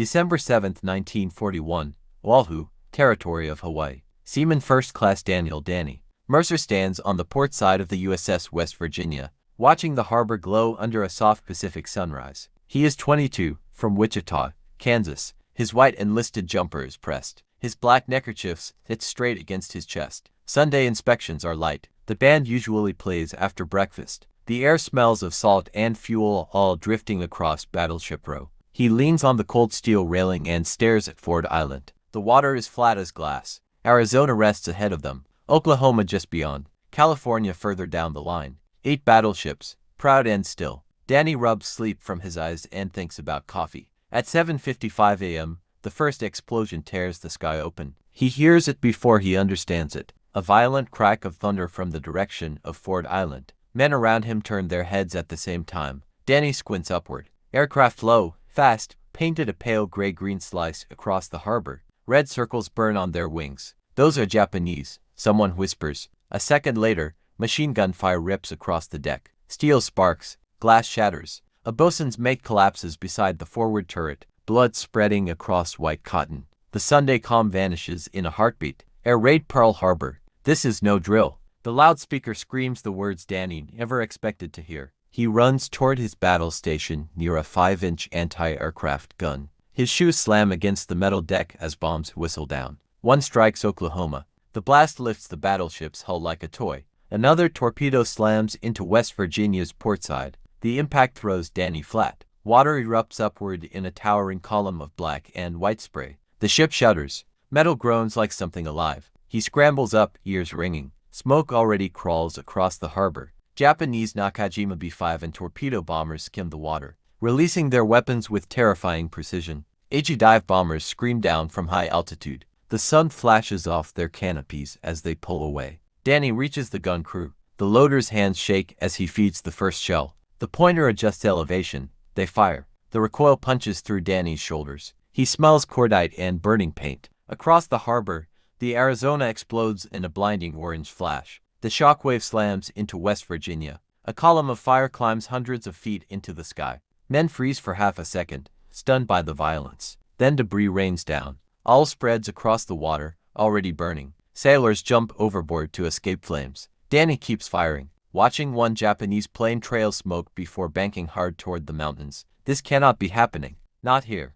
December 7, 1941, Oahu, territory of Hawaii. Seaman First Class Daniel Danny Mercer stands on the port side of the USS West Virginia, watching the harbor glow under a soft Pacific sunrise. He is 22, from Wichita, Kansas. His white enlisted jumper is pressed. His black neckerchiefs sit straight against his chest. Sunday inspections are light. The band usually plays after breakfast. The air smells of salt and fuel, all drifting across Battleship Row. He leans on the cold steel railing and stares at Ford Island. The water is flat as glass. Arizona rests ahead of them, Oklahoma just beyond, California further down the line. 8 battleships, proud and still. Danny rubs sleep from his eyes and thinks about coffee. At 7:55 a.m., the first explosion tears the sky open. He hears it before he understands it. A violent crack of thunder from the direction of Ford Island. Men around him turn their heads at the same time. Danny squints upward. Aircraft low, fast, painted a pale gray-green slice across the harbor. Red circles burn on their wings. Those are Japanese, someone whispers. A second later, machine gun fire rips across the deck. Steel sparks, glass shatters. A bosun's mate collapses beside the forward turret, blood spreading across white cotton. The Sunday calm vanishes in a heartbeat. Air raid Pearl Harbor. This is no drill. The loudspeaker screams the words Danny never expected to hear. He runs toward his battle station near a 5-inch anti-aircraft gun. His shoes slam against the metal deck as bombs whistle down. One strikes Oklahoma. The blast lifts the battleship's hull like a toy. Another torpedo slams into West Virginia's port side. The impact throws Danny flat. Water erupts upward in a towering column of black and white spray. The ship shudders. Metal groans like something alive. He scrambles up, ears ringing. Smoke already crawls across the harbor. Japanese Nakajima B-5 and torpedo bombers skim the water, releasing their weapons with terrifying precision. AG dive bombers scream down from high altitude. The sun flashes off their canopies as they pull away. Danny reaches the gun crew. The loader's hands shake as he feeds the first shell. The pointer adjusts elevation. They fire. The recoil punches through Danny's shoulders. He smells cordite and burning paint. Across the harbor, the Arizona explodes in a blinding orange flash. The shockwave slams into West Virginia. A column of fire climbs hundreds of feet into the sky. Men freeze for half a second, stunned by the violence. Then debris rains down. All spreads across the water, already burning. Sailors jump overboard to escape flames. Danny keeps firing, watching one Japanese plane trail smoke before banking hard toward the mountains. This cannot be happening. Not here.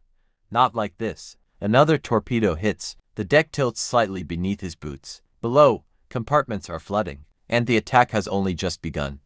Not like this. Another torpedo hits. The deck tilts slightly beneath his boots. Below, compartments are flooding, and the attack has only just begun.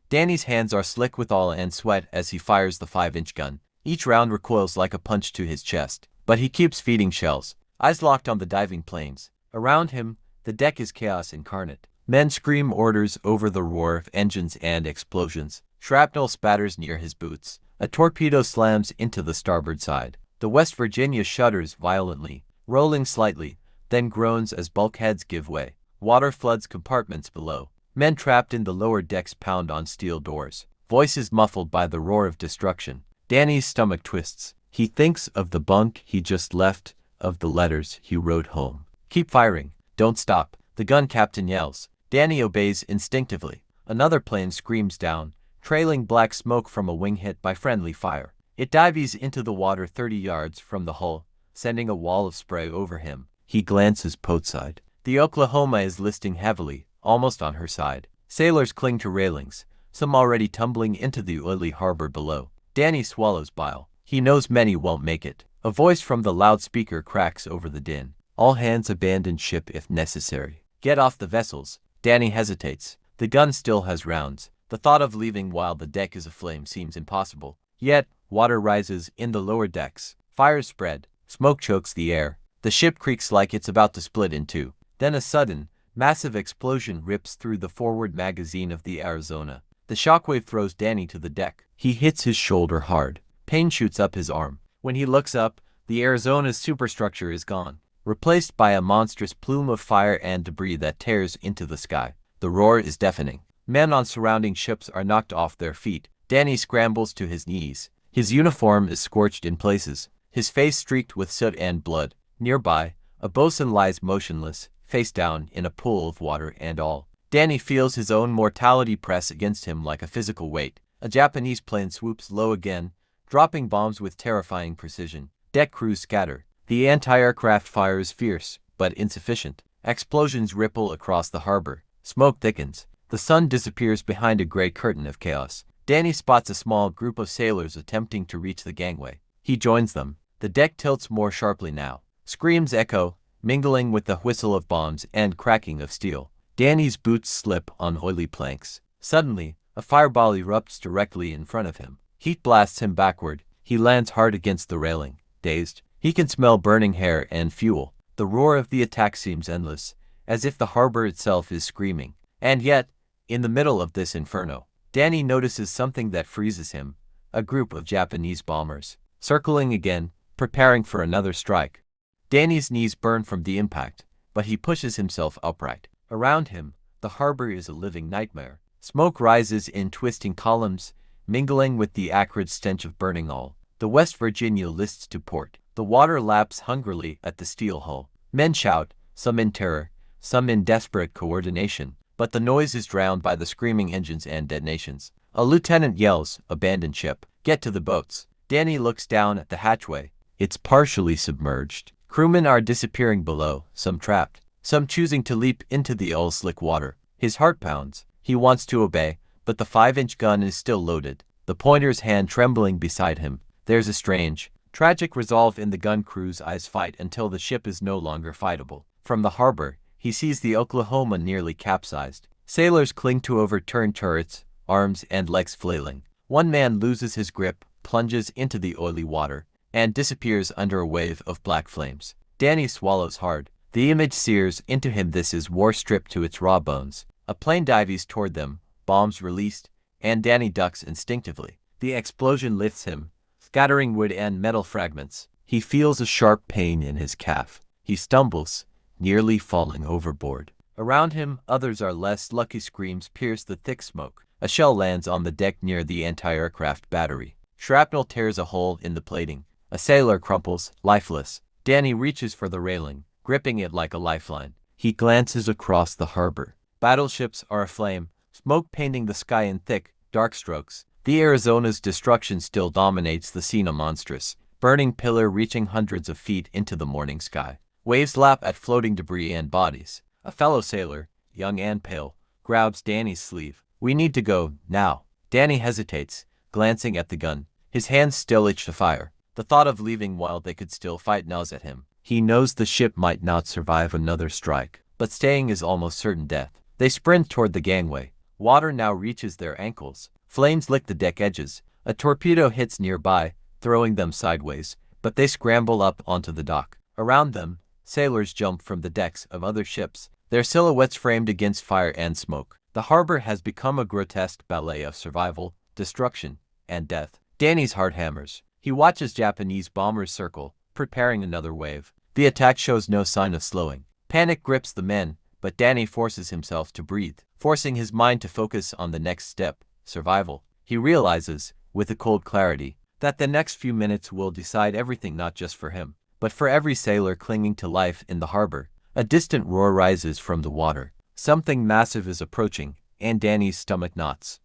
Danny's hands are slick with oil and sweat as he fires the 5-inch gun. Each round recoils like a punch to his chest, but he keeps feeding shells, eyes locked on the diving planes. Around him, the deck is chaos incarnate. Men scream orders over the roar of engines and explosions. Shrapnel spatters near his boots. A torpedo slams into the starboard side. The West Virginia shudders violently, rolling slightly, then groans as bulkheads give way. Water floods compartments below. Men trapped in the lower decks pound on steel doors. Voices muffled by the roar of destruction. Danny's stomach twists. He thinks of the bunk he just left, of the letters he wrote home. Keep firing. Don't stop. The gun captain yells. Danny obeys instinctively. Another plane screams down, trailing black smoke from a wing hit by friendly fire. It dives into the water 30 yards from the hull, sending a wall of spray over him. He glances portside. The Oklahoma is listing heavily, almost on her side. Sailors cling to railings, some already tumbling into the oily harbor below. Danny swallows bile. He knows many won't make it. A voice from the loudspeaker cracks over the din. All hands abandon ship if necessary. Get off the vessels. Danny hesitates. The gun still has rounds. The thought of leaving while the deck is aflame seems impossible. Yet, water rises in the lower decks. Fires spread. Smoke chokes the air. The ship creaks like it's about to split in two. Then a sudden, massive explosion rips through the forward magazine of the Arizona. The shockwave throws Danny to the deck. He hits his shoulder hard. Pain shoots up his arm. When he looks up, the Arizona's superstructure is gone, replaced by a monstrous plume of fire and debris that tears into the sky. The roar is deafening. Men on surrounding ships are knocked off their feet. Danny scrambles to his knees. His uniform is scorched in places, his face streaked with soot and blood. Nearby, a bosun lies motionless, face down in a pool of water and all. Danny feels his own mortality press against him like a physical weight. A Japanese plane swoops low again, dropping bombs with terrifying precision. Deck crews scatter. The anti-aircraft fire is fierce, but insufficient. Explosions ripple across the harbor. Smoke thickens. The sun disappears behind a gray curtain of chaos. Danny spots a small group of sailors attempting to reach the gangway. He joins them. The deck tilts more sharply now. Screams echo, mingling with the whistle of bombs and cracking of steel. Danny's boots slip on oily planks. Suddenly, a fireball erupts directly in front of him. Heat blasts him backward. He lands hard against the railing. Dazed, he can smell burning hair and fuel. The roar of the attack seems endless, as if the harbor itself is screaming. And yet, in the middle of this inferno, Danny notices something that freezes him. A group of Japanese bombers, circling again, preparing for another strike. Danny's knees burn from the impact, but he pushes himself upright. Around him, the harbor is a living nightmare. Smoke rises in twisting columns, mingling with the acrid stench of burning oil. The West Virginia lists to port. The water laps hungrily at the steel hull. Men shout, some in terror, some in desperate coordination, but the noise is drowned by the screaming engines and detonations. A lieutenant yells, "Abandon ship. Get to the boats." Danny looks down at the hatchway. It's partially submerged. Crewmen are disappearing below, some trapped, some choosing to leap into the oil-slick water. His heart pounds. He wants to obey, but the 5-inch gun is still loaded, the pointer's hand trembling beside him. There's a strange, tragic resolve in the gun crew's eyes. Fight until the ship is no longer fightable. From the harbor, he sees the Oklahoma nearly capsized. Sailors cling to overturned turrets, arms and legs flailing. One man loses his grip, plunges into the oily water, and disappears under a wave of black flames. Danny swallows hard. The image sears into him. This is war stripped to its raw bones. A plane dives toward them, bombs released, and Danny ducks instinctively. The explosion lifts him, scattering wood and metal fragments. He feels a sharp pain in his calf. He stumbles, nearly falling overboard. Around him, others are less lucky. Screams pierce the thick smoke. A shell lands on the deck near the anti-aircraft battery. Shrapnel tears a hole in the plating. A sailor crumples, lifeless. Danny reaches for the railing, gripping it like a lifeline. He glances across the harbor. Battleships are aflame, smoke painting the sky in thick, dark strokes. The Arizona's destruction still dominates the scene, a monstrous, burning pillar reaching hundreds of feet into the morning sky. Waves lap at floating debris and bodies. A fellow sailor, young and pale, grabs Danny's sleeve. "We need to go, now." Danny hesitates, glancing at the gun. His hands still itch to fire. The thought of leaving while they could still fight gnaws at him. He knows the ship might not survive another strike, but staying is almost certain death. They sprint toward the gangway. Water now reaches their ankles. Flames lick the deck edges. A torpedo hits nearby, throwing them sideways, but they scramble up onto the dock. Around them, sailors jump from the decks of other ships, their silhouettes framed against fire and smoke. The harbor has become a grotesque ballet of survival, destruction, and death. Danny's heart hammers. He watches Japanese bombers circle, preparing another wave. The attack shows no sign of slowing. Panic grips the men, but Danny forces himself to breathe, forcing his mind to focus on the next step, survival. He realizes, with a cold clarity, that the next few minutes will decide everything, not just for him, but for every sailor clinging to life in the harbor. A distant roar rises from the water. Something massive is approaching, and Danny's stomach knots.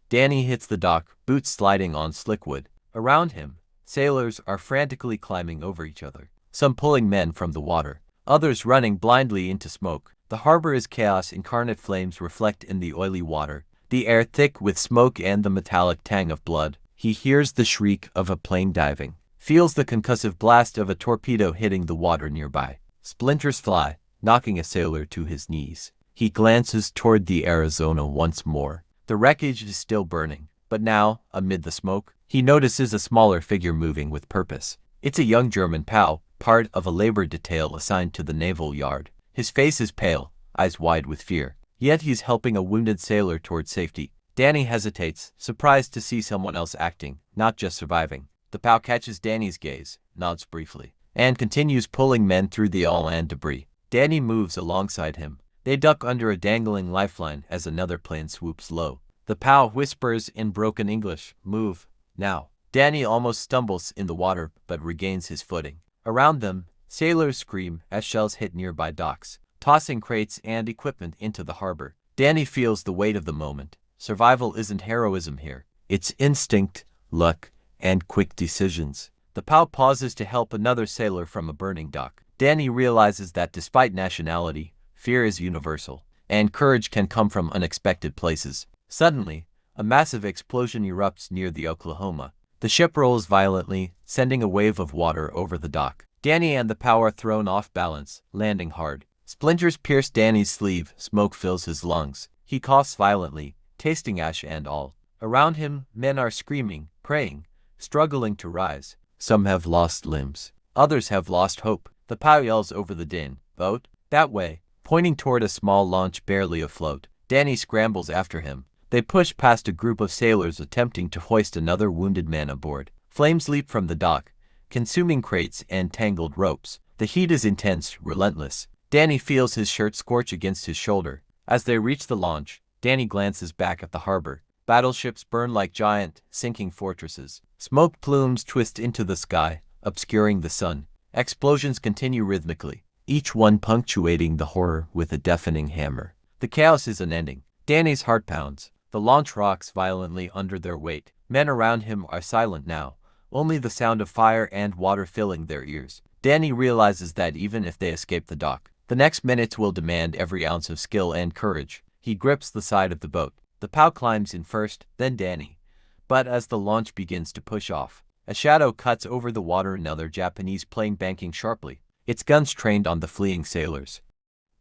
Danny hits the dock, boots sliding on slick wood. Around him, sailors are frantically climbing over each other, some pulling men from the water, others running blindly into smoke. The harbor is chaos. Incarnate flames reflect in the oily water, the air thick with smoke and the metallic tang of blood. He hears the shriek of a plane diving, feels the concussive blast of a torpedo hitting the water nearby. Splinters fly, knocking a sailor to his knees. He glances toward the Arizona once more. The wreckage is still burning, but now, amid the smoke, he notices a smaller figure moving with purpose. It's a young German POW, part of a labor detail assigned to the naval yard. His face is pale, eyes wide with fear, yet he's helping a wounded sailor toward safety. Danny hesitates, surprised to see someone else acting, not just surviving. The POW catches Danny's gaze, nods briefly, and continues pulling men through the oil and debris. Danny moves alongside him. They duck under a dangling lifeline as another plane swoops low. The POW whispers in broken English, "Move, now." Danny almost stumbles in the water but regains his footing. Around them, sailors scream as shells hit nearby docks, tossing crates and equipment into the harbor. Danny feels the weight of the moment. Survival isn't heroism here. It's instinct, luck, and quick decisions. The POW pauses to help another sailor from a burning dock. Danny realizes that despite nationality, fear is universal, and courage can come from unexpected places. Suddenly, a massive explosion erupts near the Oklahoma. The ship rolls violently, sending a wave of water over the dock. Danny and the POW are thrown off balance, landing hard. Splinters pierce Danny's sleeve, smoke fills his lungs. He coughs violently, tasting ash and all. Around him, men are screaming, praying, struggling to rise. Some have lost limbs. Others have lost hope. The POW yells over the din, "Boat, that way," pointing toward a small launch barely afloat. Danny scrambles after him. They push past a group of sailors attempting to hoist another wounded man aboard. Flames leap from the dock, consuming crates and tangled ropes. The heat is intense, relentless. Danny feels his shirt scorch against his shoulder. As they reach the launch, Danny glances back at the harbor. Battleships burn like giant, sinking fortresses. Smoke plumes twist into the sky, obscuring the sun. Explosions continue rhythmically, each one punctuating the horror with a deafening hammer. The chaos is unending. Danny's heart pounds. The launch rocks violently under their weight. Men around him are silent now, only the sound of fire and water filling their ears. Danny realizes that even if they escape the dock, the next minutes will demand every ounce of skill and courage. He grips the side of the boat. The POW climbs in first, then Danny. But as the launch begins to push off, a shadow cuts over the water, another Japanese plane banking sharply, its guns trained on the fleeing sailors.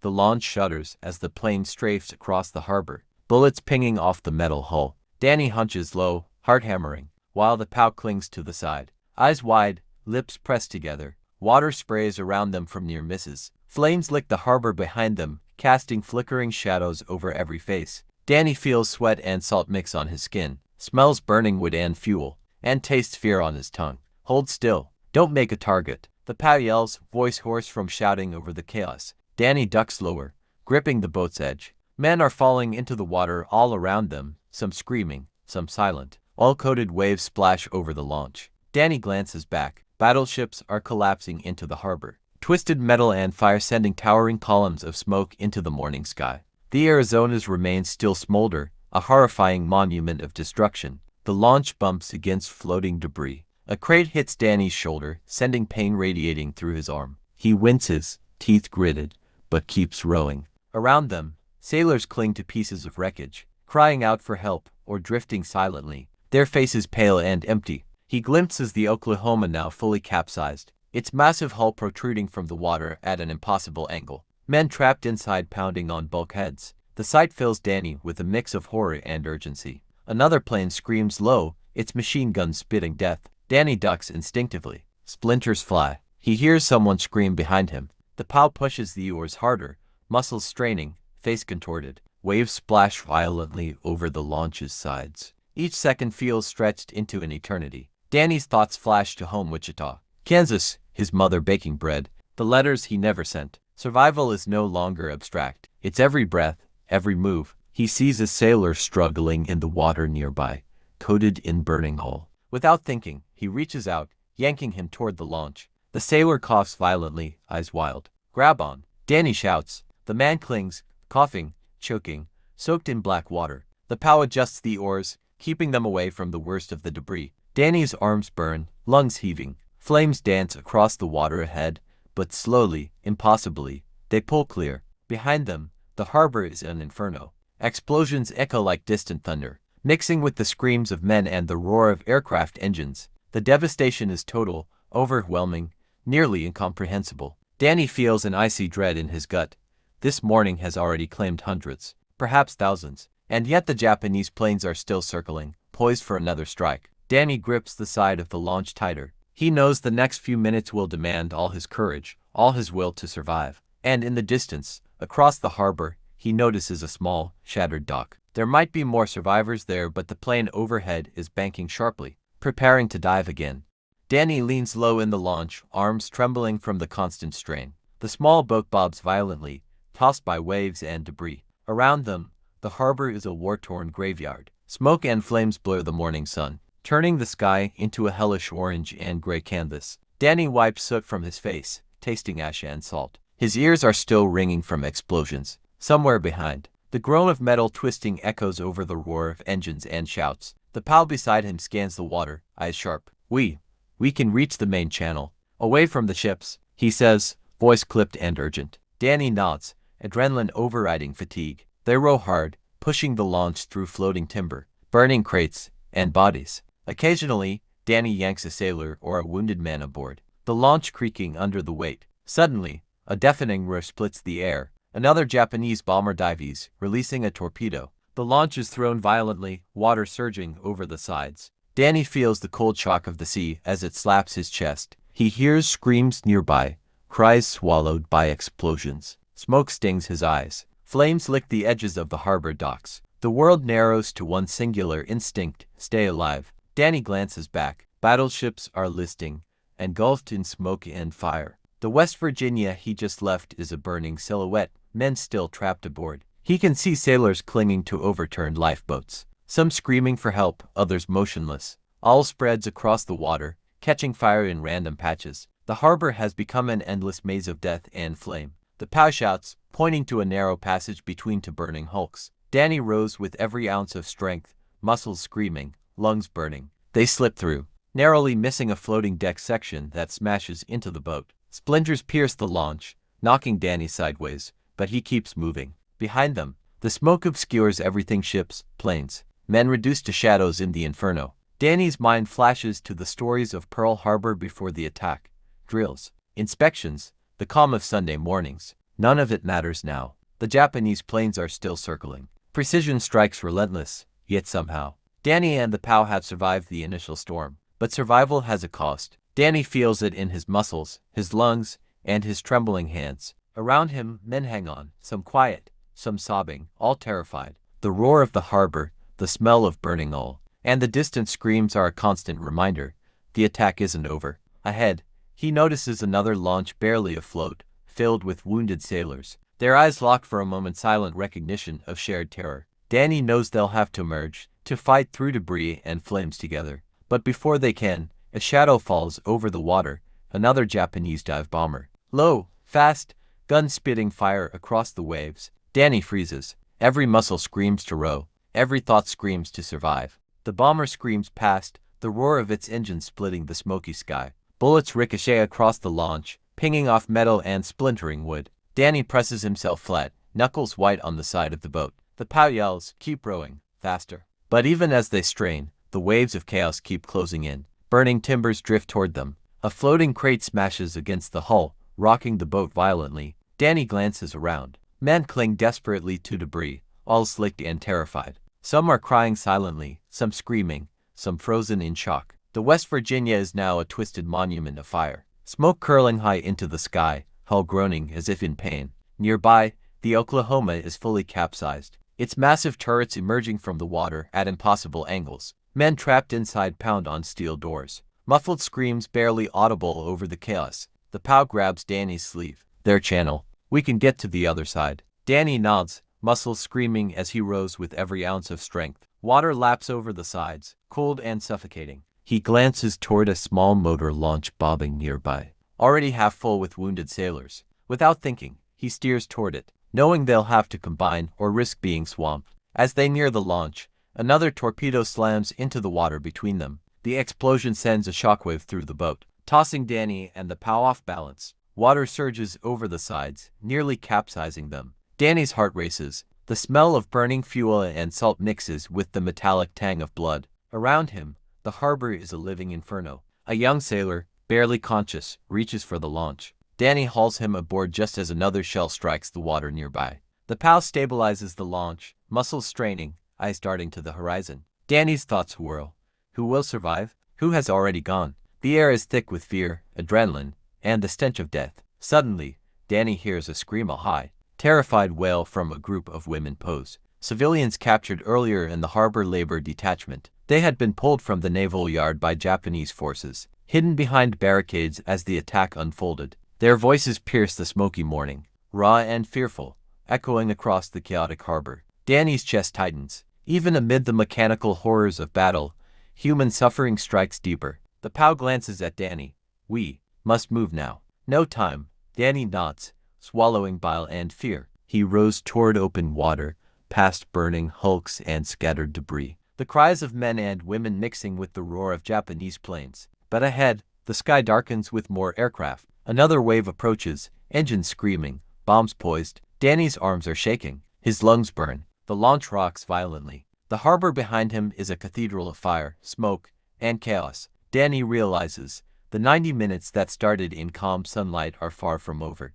The launch shudders as the plane strafes across the harbor, bullets pinging off the metal hull. Danny hunches low, heart hammering, while the POW clings to the side. Eyes wide, lips pressed together, water sprays around them from near misses. Flames lick the harbor behind them, casting flickering shadows over every face. Danny feels sweat and salt mix on his skin, smells burning wood and fuel, and tastes fear on his tongue. Hold still. Don't make a target. The POW yells, voice hoarse from shouting over the chaos. Danny ducks lower, gripping the boat's edge. Men are falling into the water all around them, some screaming, some silent. All coated waves splash over the launch. Danny glances back. Battleships are collapsing into the harbor. Twisted metal and fire sending towering columns of smoke into the morning sky. The Arizona's remains still smolder, a horrifying monument of destruction. The launch bumps against floating debris. A crate hits Danny's shoulder, sending pain radiating through his arm. He winces, teeth gritted, but keeps rowing. Around them, sailors cling to pieces of wreckage, crying out for help or drifting silently, their faces pale and empty. He glimpses the Oklahoma now fully capsized, its massive hull protruding from the water at an impossible angle. Men trapped inside pounding on bulkheads. The sight fills Danny with a mix of horror and urgency. Another plane screams low, its machine gun spitting death. Danny ducks instinctively. Splinters fly. He hears someone scream behind him. The POW pushes the oars harder, muscles straining, face contorted. Waves splash violently over the launch's sides. Each second feels stretched into an eternity. Danny's thoughts flash to home, Wichita, Kansas, his mother baking bread, the letters he never sent. Survival is no longer abstract. It's every breath, every move. He sees a sailor struggling in the water nearby, coated in burning hull. Without thinking, he reaches out, yanking him toward the launch. The sailor coughs violently, eyes wild. "Grab on!" Danny shouts. The man clings, coughing, choking, soaked in black water. The POW adjusts the oars, keeping them away from the worst of the debris. Danny's arms burn, lungs heaving. Flames dance across the water ahead, but slowly, impossibly, they pull clear. Behind them, the harbor is an inferno. Explosions echo like distant thunder, mixing with the screams of men and the roar of aircraft engines. The devastation is total, overwhelming, nearly incomprehensible. Danny feels an icy dread in his gut. This morning has already claimed hundreds, perhaps thousands, and yet the Japanese planes are still circling, poised for another strike. Danny grips the side of the launch tighter. He knows the next few minutes will demand all his courage, all his will to survive. And in the distance, across the harbor, he notices a small, shattered dock. There might be more survivors there, but the plane overhead is banking sharply, preparing to dive again. Danny leans low in the launch, arms trembling from the constant strain. The small boat bobs violently, tossed by waves and debris. Around them, the harbor is a war-torn graveyard. Smoke and flames blur the morning sun, turning the sky into a hellish orange and gray canvas. Danny wipes soot from his face, tasting ash and salt. His ears are still ringing from explosions. Somewhere behind, the groan of metal twisting echoes over the roar of engines and shouts. The POW beside him scans the water, eyes sharp. "We, We can reach the main channel. Away from the ships, he says, voice clipped and urgent. Danny nods, adrenaline overriding fatigue. They row hard, pushing the launch through floating timber, burning crates, and bodies. Occasionally, Danny yanks a sailor or a wounded man aboard, the launch creaking under the weight. Suddenly, a deafening roar splits the air. Another Japanese bomber dives, releasing a torpedo. The launch is thrown violently, water surging over the sides. Danny feels the cold shock of the sea as it slaps his chest. He hears screams nearby, cries swallowed by explosions. Smoke stings his eyes. Flames lick the edges of the harbor docks. The world narrows to one singular instinct: stay alive. Danny glances back. Battleships are listing, engulfed in smoke and fire. The West Virginia he just left is a burning silhouette, men still trapped aboard. He can see sailors clinging to overturned lifeboats, some screaming for help, others motionless. All spreads across the water, catching fire in random patches. The harbor has become an endless maze of death and flame. The POW shouts, pointing to a narrow passage between two burning hulks. Danny rows with every ounce of strength, muscles screaming, lungs burning. They slip through, narrowly missing a floating deck section that smashes into the boat. Splinters pierce the launch, knocking Danny sideways, but he keeps moving. Behind them, the smoke obscures everything: ships, planes, men reduced to shadows in the inferno. Danny's mind flashes to the stories of Pearl Harbor before the attack. Drills, inspections, the calm of Sunday mornings. None of it matters now. The Japanese planes are still circling. Precision strikes relentless, yet somehow, Danny and the POW have survived the initial storm. But survival has a cost. Danny feels it in his muscles, his lungs, and his trembling hands. Around him, men hang on, some quiet, some sobbing, all terrified. The roar of the harbor, the smell of burning oil, and the distant screams are a constant reminder. The attack isn't over. Ahead, he notices another launch barely afloat, filled with wounded sailors. Their eyes lock for a moment, silent recognition of shared terror. Danny knows they'll have to merge, to fight through debris and flames together. But before they can, a shadow falls over the water, another Japanese dive bomber. Low, fast, gun spitting fire across the waves. Danny freezes. Every muscle screams to row. Every thought screams to survive. The bomber screams past, the roar of its engine splitting the smoky sky. Bullets ricochet across the launch, pinging off metal and splintering wood. Danny presses himself flat, knuckles white on the side of the boat. The POW yells, keep rowing, faster. But even as they strain, the waves of chaos keep closing in. Burning timbers drift toward them. A floating crate smashes against the hull, rocking the boat violently. Danny glances around. Men cling desperately to debris, all slicked and terrified. Some are crying silently, some screaming, some frozen in shock. The West Virginia is now a twisted monument of fire. Smoke curling high into the sky, hull groaning as if in pain. Nearby, the Oklahoma is fully capsized, its massive turrets emerging from the water at impossible angles. Men trapped inside pound on steel doors. Muffled screams barely audible over the chaos. The POW grabs Danny's sleeve. Their channel. We can get to the other side. Danny nods, muscles screaming as he rows with every ounce of strength. Water laps over the sides, cold and suffocating. He glances toward a small motor launch bobbing nearby, already half full with wounded sailors. Without thinking, he steers toward it, knowing they'll have to combine or risk being swamped. As they near the launch, another torpedo slams into the water between them. The explosion sends a shockwave through the boat, tossing Danny and the POW off balance. Water surges over the sides, nearly capsizing them. Danny's heart races. The smell of burning fuel and salt mixes with the metallic tang of blood. Around him, the harbor is a living inferno. A young sailor, barely conscious, reaches for the launch. Danny hauls him aboard just as another shell strikes the water nearby. The POW stabilizes the launch, muscles straining, eyes darting to the horizon. Danny's thoughts whirl. Who will survive? Who has already gone? The air is thick with fear, adrenaline, and the stench of death. Suddenly, Danny hears a scream, a high, terrified wail from a group of women pose. Civilians captured earlier in the harbor labor detachment. They had been pulled from the naval yard by Japanese forces, hidden behind barricades as the attack unfolded. Their voices pierced the smoky morning, raw and fearful, echoing across the chaotic harbor. Danny's chest tightens. Even amid the mechanical horrors of battle, human suffering strikes deeper. The POW glances at Danny. We must move now. No time. Danny nods, swallowing bile and fear. He rows toward open water, past burning hulks and scattered debris. The cries of men and women mixing with the roar of Japanese planes. But ahead, the sky darkens with more aircraft. Another wave approaches, engines screaming, bombs poised. Danny's arms are shaking. His lungs burn. The launch rocks violently. The harbor behind him is a cathedral of fire, smoke, and chaos. Danny realizes the 90 minutes that started in calm sunlight are far from over.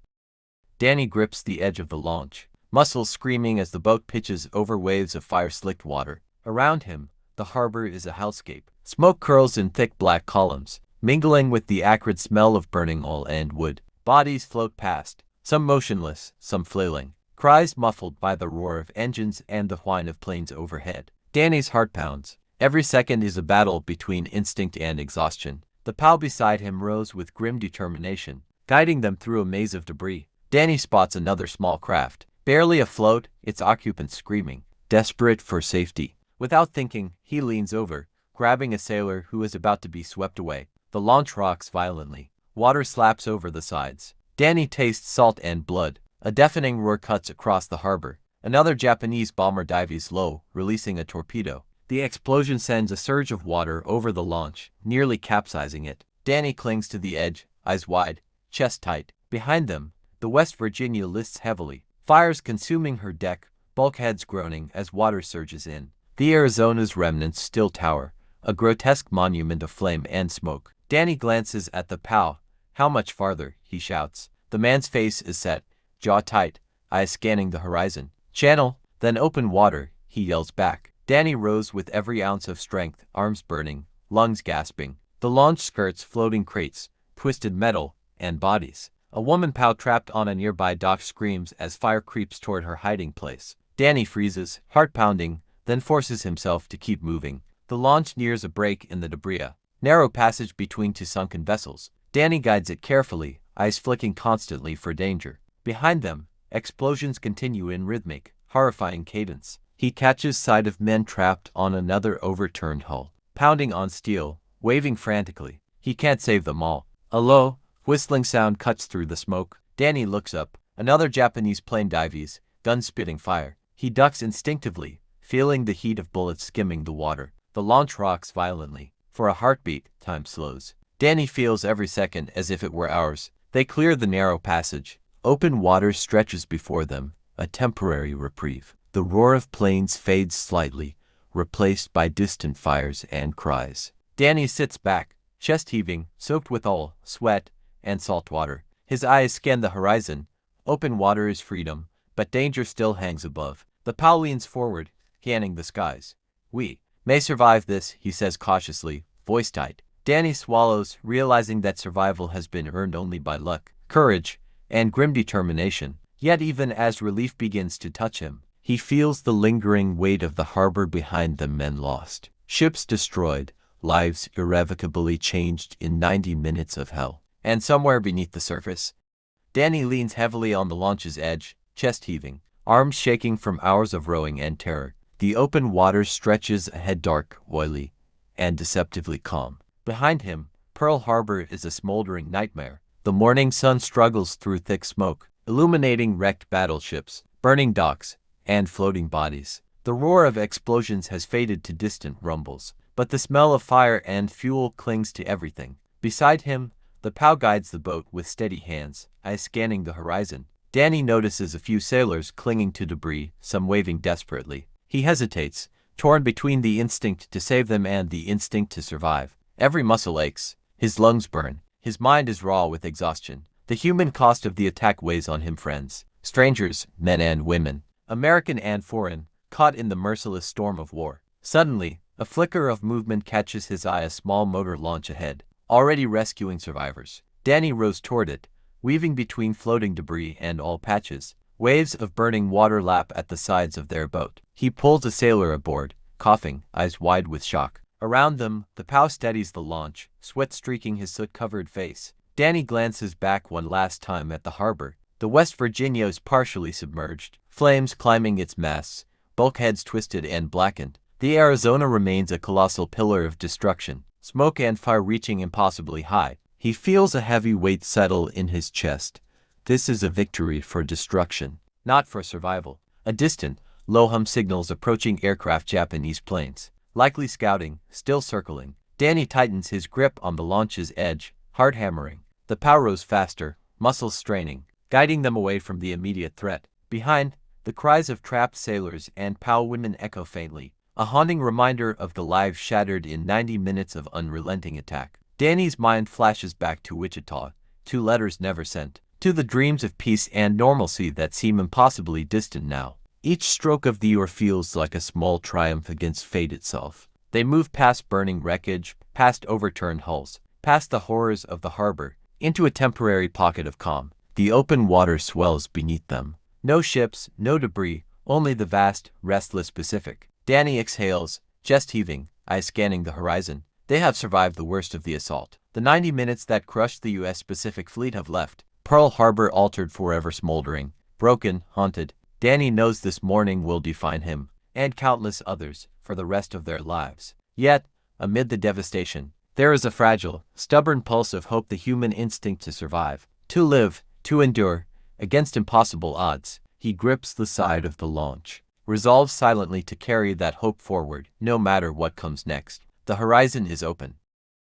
Danny grips the edge of the launch, muscles screaming as the boat pitches over waves of fire-slicked water. Around him, the harbor is a hellscape. Smoke curls in thick black columns, mingling with the acrid smell of burning oil and wood. Bodies float past, some motionless, some flailing. Cries muffled by the roar of engines and the whine of planes overhead. Danny's heart pounds. Every second is a battle between instinct and exhaustion. The POW beside him rows with grim determination, guiding them through a maze of debris. Danny spots another small craft, barely afloat, its occupants screaming, desperate for safety. Without thinking, he leans over, grabbing a sailor who is about to be swept away. The launch rocks violently. Water slaps over the sides. Danny tastes salt and blood. A deafening roar cuts across the harbor. Another Japanese bomber dives low, releasing a torpedo. The explosion sends a surge of water over the launch, nearly capsizing it. Danny clings to the edge, eyes wide, chest tight. Behind them, the West Virginia lists heavily, fires consuming her deck, bulkheads groaning as water surges in. The Arizona's remnants still tower, a grotesque monument of flame and smoke. Danny glances at the POW. How much farther? He shouts. The man's face is set, jaw tight, eyes scanning the horizon. Channel, then open water, he yells back. Danny rows with every ounce of strength, arms burning, lungs gasping. The launch skirts floating crates, twisted metal, and bodies. A woman POW trapped on a nearby dock screams as fire creeps toward her hiding place. Danny freezes, heart pounding, then forces himself to keep moving. The launch nears a break in the debris, narrow passage between two sunken vessels. Danny guides it carefully, eyes flicking constantly for danger. Behind them, explosions continue in rhythmic, horrifying cadence. He catches sight of men trapped on another overturned hull, pounding on steel, waving frantically. He can't save them all. A low, whistling sound cuts through the smoke. Danny looks up. Another Japanese plane dives, guns spitting fire. He ducks instinctively, feeling the heat of bullets skimming the water. The launch rocks violently. For a heartbeat, time slows. Danny feels every second as if it were hours. They clear the narrow passage. Open water stretches before them, a temporary reprieve. The roar of planes fades slightly, replaced by distant fires and cries. Danny sits back, chest heaving, soaked with oil, sweat, and salt water. His eyes scan the horizon. Open water is freedom, but danger still hangs above. The POW leans forward, scanning the skies. We may survive this, he says cautiously, voice tight. Danny swallows, realizing that survival has been earned only by luck, courage, and grim determination. Yet even as relief begins to touch him, he feels the lingering weight of the harbor behind them. Men lost, ships destroyed, lives irrevocably changed in 90 minutes of hell. And somewhere beneath the surface, Danny leans heavily on the launch's edge, chest heaving, arms shaking from hours of rowing and terror. The open water stretches ahead, dark, oily, and deceptively calm. Behind him, Pearl Harbor is a smoldering nightmare. The morning sun struggles through thick smoke, illuminating wrecked battleships, burning docks, and floating bodies. The roar of explosions has faded to distant rumbles, but the smell of fire and fuel clings to everything. Beside him, the POW guides the boat with steady hands, eyes scanning the horizon. Danny notices a few sailors clinging to debris, some waving desperately. He hesitates, torn between the instinct to save them and the instinct to survive. Every muscle aches, his lungs burn, his mind is raw with exhaustion. The human cost of the attack weighs on him. Friends, strangers, men and women, American and foreign, caught in the merciless storm of war. Suddenly, a flicker of movement catches his eye, a small motor launch ahead, already rescuing survivors. Danny rows toward it, weaving between floating debris and all patches. Waves of burning water lap at the sides of their boat. He pulls a sailor aboard, coughing, eyes wide with shock. Around them, the POW steadies the launch, sweat streaking his soot-covered face. Danny glances back one last time at the harbor. The West Virginia is partially submerged, flames climbing its masts, bulkheads twisted and blackened. The Arizona remains a colossal pillar of destruction, smoke and fire reaching impossibly high. He feels a heavy weight settle in his chest. This is a victory for destruction, not for survival. A distant, low hum signals approaching aircraft, Japanese planes, likely scouting, still circling. Danny tightens his grip on the launch's edge, heart hammering. The pow rows faster, muscles straining, guiding them away from the immediate threat. Behind, the cries of trapped sailors and POW women echo faintly, a haunting reminder of the lives shattered in 90 minutes of unrelenting attack. Danny's mind flashes back to Wichita, to letters never sent, to the dreams of peace and normalcy that seem impossibly distant now. Each stroke of the oar feels like a small triumph against fate itself. They move past burning wreckage, past overturned hulls, past the horrors of the harbor, into a temporary pocket of calm. The open water swells beneath them. No ships, no debris, only the vast, restless Pacific. Danny exhales, chest heaving, eyes scanning the horizon. They have survived the worst of the assault. The 90 minutes that crushed the U.S. Pacific Fleet have left. Pearl Harbor altered, forever smoldering, broken, haunted. Danny knows this morning will define him, and countless others, for the rest of their lives. Yet, amid the devastation, there is a fragile, stubborn pulse of hope, the human instinct to survive, to live, to endure, against impossible odds. He grips the side of the launch, resolved silently to carry that hope forward, no matter what comes next. The horizon is open.